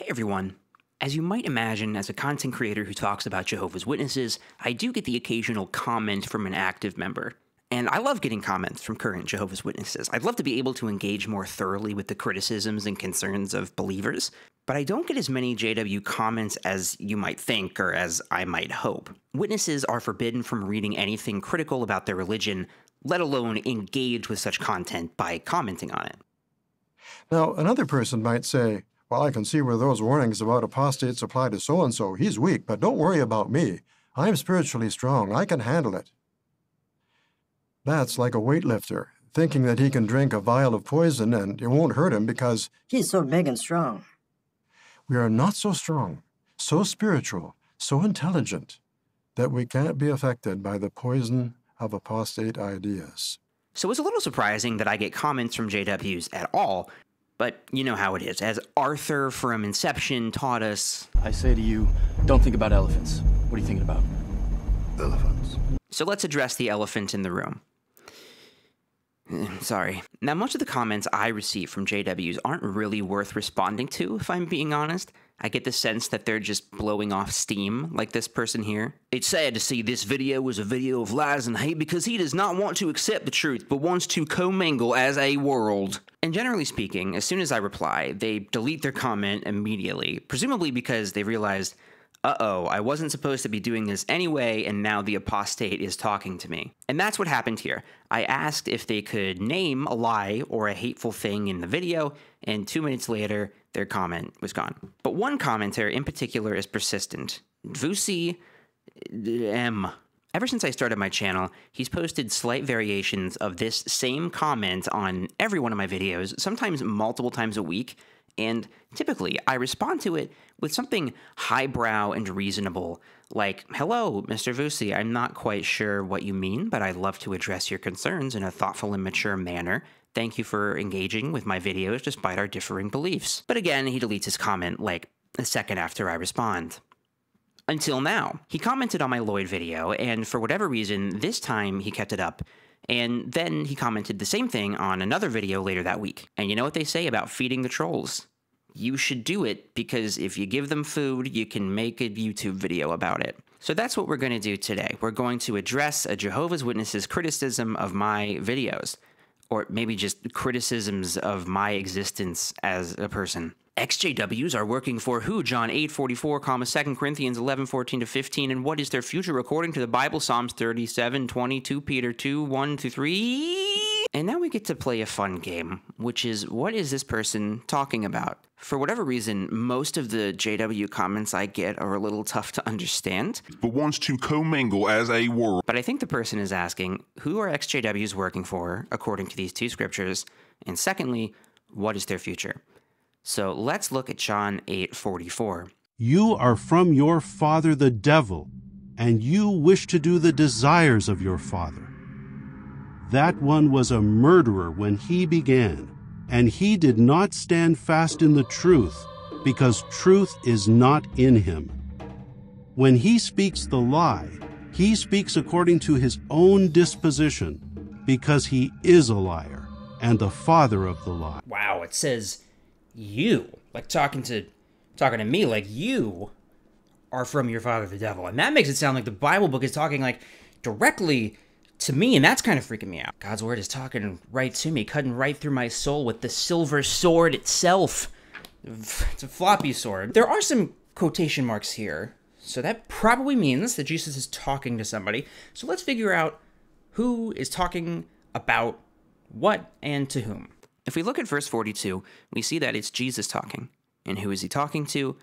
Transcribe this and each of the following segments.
everyone. As you might imagine, as a content creator who talks about Jehovah's Witnesses, I do get the occasional comment from an active member. And I love getting comments from current Jehovah's Witnesses. I'd love to be able to engage more thoroughly with the criticisms and concerns of believers, but I don't get as many JW comments as you might think or as I might hope. Witnesses are forbidden from reading anything critical about their religion, let alone engage with such content by commenting on it. Now, another person might say, well, I can see where those warnings about apostates apply to so-and-so. He's weak, but don't worry about me. I'm spiritually strong. I can handle it. That's like a weightlifter, thinking that he can drink a vial of poison and it won't hurt him because he's so big and strong. We are not so strong, so spiritual, so intelligent, that we can't be affected by the poison of apostate ideas. So it's a little surprising that I get comments from JWs at all, but you know how it is. As Arthur from Inception taught us, I say to you, don't think about elephants. What are you thinking about? Elephants. So let's address the elephant in the room. Sorry. Now, most of the comments I receive from JWs aren't really worth responding to, if I'm being honest. I get the sense that they're just blowing off steam, like this person here. It's sad to see this video was a video of lies and hate because he does not want to accept the truth, but wants to commingle as a world. And generally speaking, as soon as I reply, they delete their comment immediately, presumably because they realized, uh-oh, I wasn't supposed to be doing this anyway, and now the apostate is talking to me. And that's what happened here. I asked if they could name a lie or a hateful thing in the video, and 2 minutes later, their comment was gone. But one commenter in particular is persistent. Vusi M. Ever since I started my channel, he's posted slight variations of this same comment on every one of my videos, sometimes multiple times a week, and typically, I respond to it with something highbrow and reasonable, like, hello, Mr. Vusi, I'm not quite sure what you mean, but I'd love to address your concerns in a thoughtful and mature manner. Thank you for engaging with my videos despite our differing beliefs. But again, he deletes his comment like a second after I respond. Until now. He commented on my Lloyd video, and for whatever reason, this time he kept it up. And then he commented the same thing on another video later that week. And you know what they say about feeding the trolls? You should do it because if you give them food, you can make a YouTube video about it. So that's what we're going to do today. We're going to address a Jehovah's Witnesses criticism of my videos, or maybe just criticisms of my existence as a person. XJWs are working for who? John 8:44, 2 Corinthians 11:14-15, and what is their future according to the Bible? Psalms 37:20, 2 Peter 2:1-3. And now we get to play a fun game, which is, what is this person talking about? For whatever reason, most of the JW comments I get are a little tough to understand. But wants to commingle as a world. But I think the person is asking, who are XJWs working for, according to these two scriptures? And secondly, what is their future? So let's look at John 8:44. You are from your father the devil, and you wish to do the desires of your father. That one was a murderer when he began, and he did not stand fast in the truth, because truth is not in him. When he speaks the lie, he speaks according to his own disposition, because he is a liar, and the father of the lie. Wow, it says you, like talking to me, like you are from your father the devil. And that makes it sound like the Bible book is talking like directly to me, and that's kind of freaking me out. God's word is talking right to me, cutting right through my soul with the silver sword itself. It's a floppy sword. There are some quotation marks here, so that probably means that Jesus is talking to somebody. So let's figure out who is talking about what and to whom. If we look at verse 42, we see that it's Jesus talking. And who is he talking to?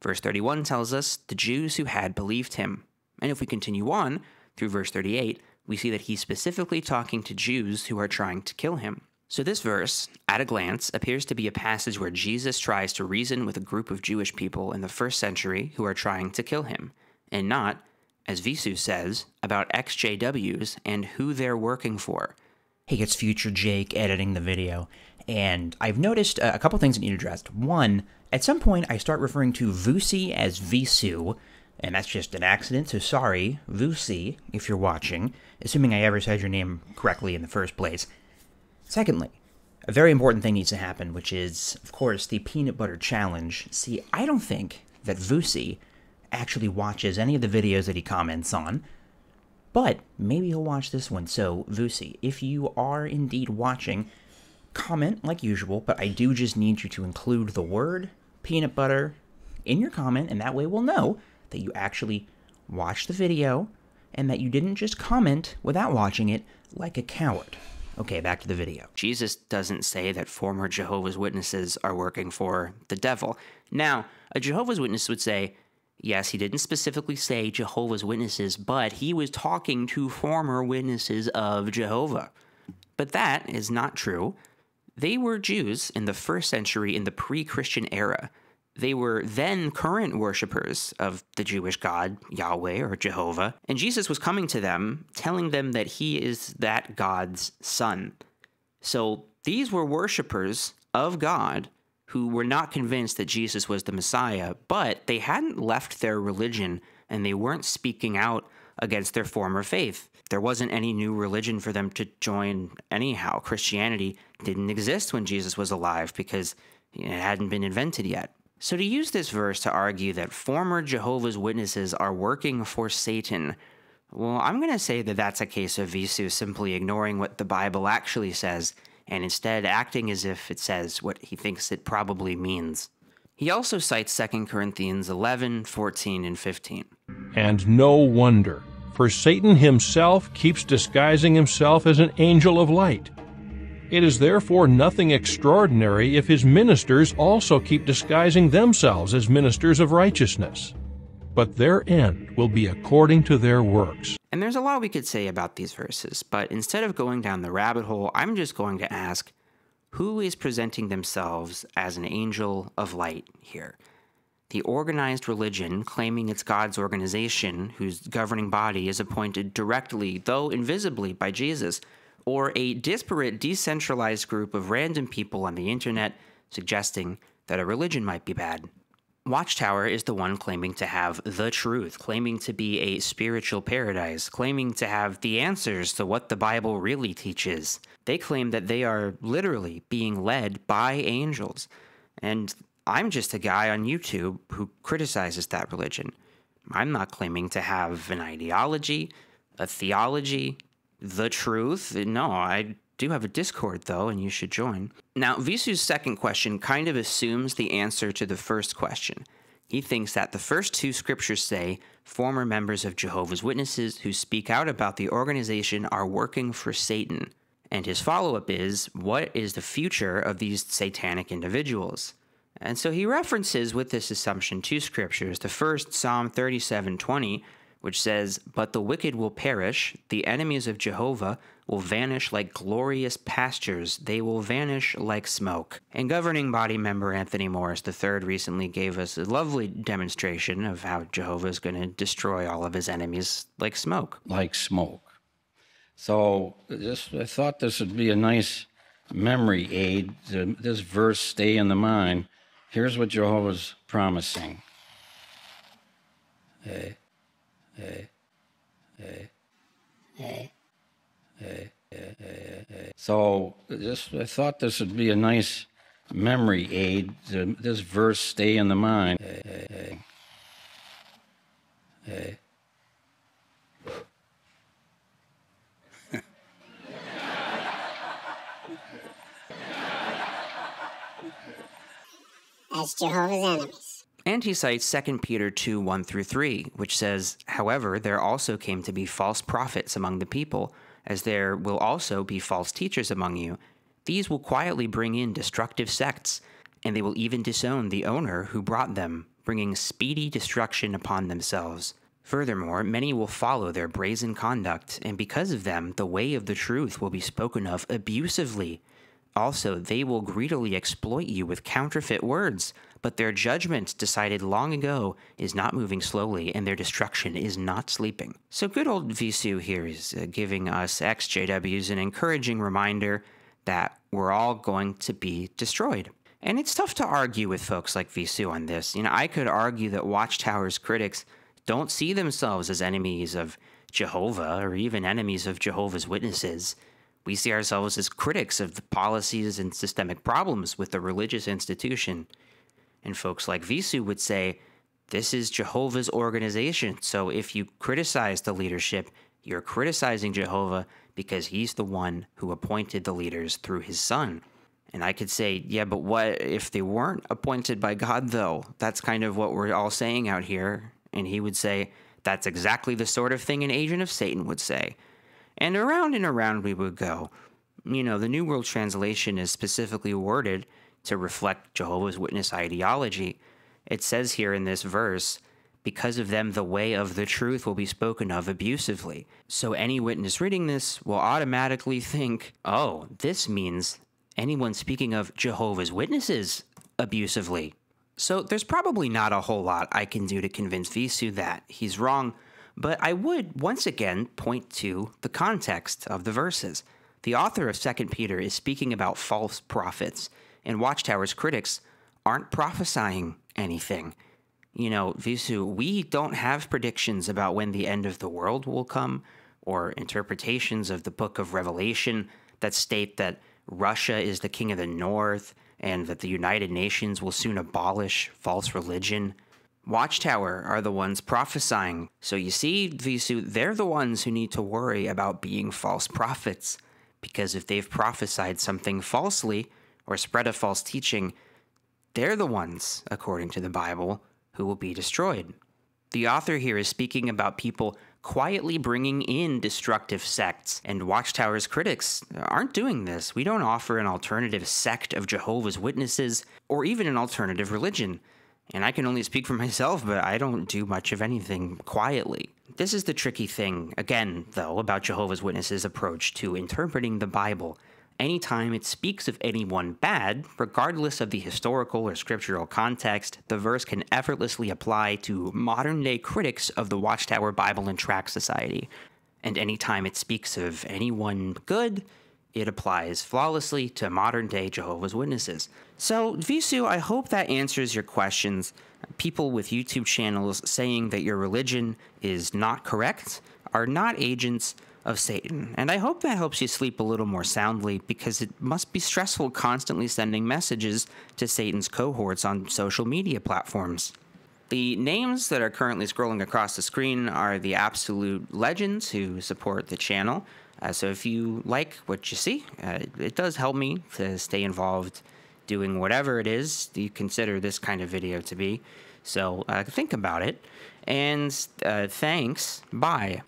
Verse 31 tells us the Jews who had believed him. And if we continue on through verse 38, we see that he's specifically talking to Jews who are trying to kill him. So this verse, at a glance, appears to be a passage where Jesus tries to reason with a group of Jewish people in the first century who are trying to kill him, and not, as Visu says, about XJWs and who they're working for. Hey, it's Future Jake editing the video, and I've noticed a couple things that need addressed. One, at some point I start referring to Vusi as Visu, and that's just an accident, so sorry, Vusi, if you're watching, assuming I ever said your name correctly in the first place. Secondly, A very important thing needs to happen, which is, of course, the peanut butter challenge. See, I don't think that Vusi actually watches any of the videos that he comments on, but maybe he'll watch this one. So, Vusi, if you are indeed watching, comment like usual, but I do just need you to include the word peanut butter in your comment, and that way we'll know that you actually watched the video and that you didn't just comment without watching it like a coward. Okay, back to the video. Jesus doesn't say that former Jehovah's Witnesses are working for the devil. Now, a Jehovah's Witness would say, yes, he didn't specifically say Jehovah's Witnesses, but he was talking to former witnesses of Jehovah. But that is not true. They were Jews in the first century in the pre-Christian era. They were then current worshippers of the Jewish God, Yahweh or Jehovah, and Jesus was coming to them, telling them that he is that God's son. So these were worshippers of God who were not convinced that Jesus was the Messiah, but they hadn't left their religion and they weren't speaking out against their former faith. There wasn't any new religion for them to join anyhow. Christianity didn't exist when Jesus was alive because it hadn't been invented yet. So to use this verse to argue that former Jehovah's Witnesses are working for Satan, well, I'm going to say that that's a case of Visu simply ignoring what the Bible actually says and instead acting as if it says what he thinks it probably means. He also cites 2 Corinthians 11, 14, and 15. And no wonder, for Satan himself keeps disguising himself as an angel of light. It is therefore nothing extraordinary if his ministers also keep disguising themselves as ministers of righteousness. But their end will be according to their works. And there's a lot we could say about these verses, but instead of going down the rabbit hole, I'm just going to ask, who is presenting themselves as an angel of light here? The organized religion claiming it's God's organization, whose governing body is appointed directly, though invisibly, by Jesus, or a disparate, decentralized group of random people on the internet suggesting that a religion might be bad. Watchtower is the one claiming to have the truth, claiming to be a spiritual paradise, claiming to have the answers to what the Bible really teaches. They claim that they are literally being led by angels. And I'm just a guy on YouTube who criticizes that religion. I'm not claiming to have an ideology, a theology, the truth. No, I do have a Discord, though, and you should join. Now, Visu's second question kind of assumes the answer to the first question. He thinks that the first two scriptures say former members of Jehovah's Witnesses who speak out about the organization are working for Satan. And his follow-up is, what is the future of these satanic individuals? And so he references with this assumption two scriptures. The first, Psalm 37:20, which says, "But the wicked will perish, the enemies of Jehovah will vanish like glorious pastures, they will vanish like smoke." And governing body member Anthony Morris III recently gave us a lovely demonstration of how Jehovah is going to destroy all of his enemies like smoke. Like smoke. So I thought this would be a nice memory aid to this verse stay in the mind. Here's what Jehovah's promising. So I thought this would be a nice memory aid to this verse stay in the mind. As Jehovah's enemies. And he cites 2 Peter 2, 1-3, which says, "However, there also came to be false prophets among the people, as there will also be false teachers among you. These will quietly bring in destructive sects, and they will even disown the owner who brought them, bringing speedy destruction upon themselves. Furthermore, many will follow their brazen conduct, and because of them, the way of the truth will be spoken of abusively. Also, they will greedily exploit you with counterfeit words, but their judgment, decided long ago, is not moving slowly, and their destruction is not sleeping." So good old Visu here is giving us ex-JWs an encouraging reminder that we're all going to be destroyed. And it's tough to argue with folks like Visu on this. I could argue that Watchtower's critics don't see themselves as enemies of Jehovah or even enemies of Jehovah's Witnesses. We see ourselves as critics of the policies and systemic problems with the religious institution. And folks like Visu would say, this is Jehovah's organization, so if you criticize the leadership, you're criticizing Jehovah because he's the one who appointed the leaders through his son. And I could say, yeah, but what if they weren't appointed by God, though? That's kind of what we're all saying out here. And he would say, that's exactly the sort of thing an agent of Satan would say. And around we would go. You know, the New World Translation is specifically worded to reflect Jehovah's Witness ideology. It says here in this verse, because of them the way of the truth will be spoken of abusively. So any witness reading this will automatically think, oh, this means anyone speaking of Jehovah's Witnesses abusively. So there's probably not a whole lot I can do to convince Visu that he's wrong, but I would once again point to the context of the verses. The author of 2 Peter is speaking about false prophets, and Watchtower's critics aren't prophesying anything. You know, Visu, we don't have predictions about when the end of the world will come, or interpretations of the book of Revelation that state that Russia is the king of the north, and that the United Nations will soon abolish false religion. Watchtower are the ones prophesying. So you see, Visu, they're the ones who need to worry about being false prophets, because if they've prophesied something falsely, or spread a false teaching, they're the ones, according to the Bible, who will be destroyed. The author here is speaking about people quietly bringing in destructive sects, and Watchtower's critics aren't doing this. We don't offer an alternative sect of Jehovah's Witnesses, or even an alternative religion. And I can only speak for myself, but I don't do much of anything quietly. This is the tricky thing, again, though, about Jehovah's Witnesses' approach to interpreting the Bible. Anytime it speaks of anyone bad, regardless of the historical or scriptural context, the verse can effortlessly apply to modern-day critics of the Watchtower Bible and Tract Society. And anytime it speaks of anyone good, it applies flawlessly to modern-day Jehovah's Witnesses. So, Visu, I hope that answers your questions. People with YouTube channels saying that your religion is not correct are not agents of Satan. And I hope that helps you sleep a little more soundly, because it must be stressful constantly sending messages to Satan's cohorts on social media platforms. The names that are currently scrolling across the screen are the absolute legends who support the channel. So if you like what you see, it does help me to stay involved doing whatever it is you consider this kind of video to be. So think about it. And thanks. Bye.